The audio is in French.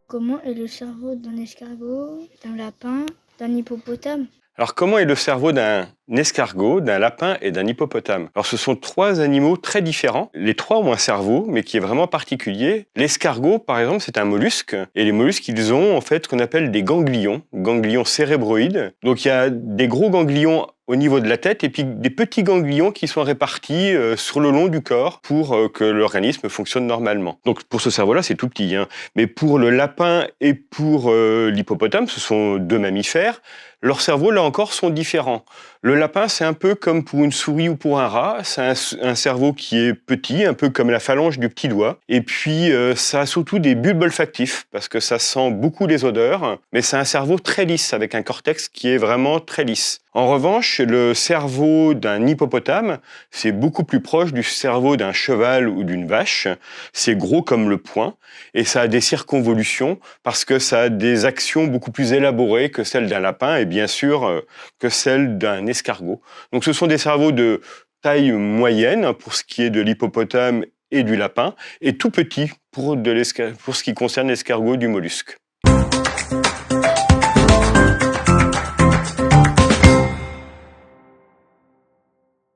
Comment est le cerveau d'un escargot, d'un lapin, d'un hippopotame? Alors, comment est le cerveau d'un escargot, d'un lapin et d'un hippopotame? Alors, ce sont trois animaux très différents. Les trois ont un cerveau, mais qui est vraiment particulier. L'escargot, par exemple, c'est un mollusque. Et les mollusques, ils ont en fait ce qu'on appelle des ganglions cérébroïdes. Donc, il y a des gros ganglions au niveau de la tête et puis des petits ganglions qui sont répartis sur le long du corps pour que l'organisme fonctionne normalement. Donc, pour ce cerveau-là, c'est tout petit, hein. Mais pour le lapin et pour l'hippopotame, ce sont deux mammifères. Leurs cerveaux, là encore, sont différents. Le lapin, c'est un peu comme pour une souris ou pour un rat. C'est un cerveau qui est petit, un peu comme la phalange du petit doigt. Et puis, ça a surtout des bulbes olfactifs, parce que ça sent beaucoup les odeurs. Mais c'est un cerveau très lisse, avec un cortex qui est vraiment très lisse. En revanche, le cerveau d'un hippopotame, c'est beaucoup plus proche du cerveau d'un cheval ou d'une vache. C'est gros comme le poing et ça a des circonvolutions parce que ça a des actions beaucoup plus élaborées que celles d'un lapin et bien sûr que celles d'un escargot. Donc ce sont des cerveaux de taille moyenne pour ce qui est de l'hippopotame et du lapin et tout petits pour ce qui concerne l'escargot du mollusque.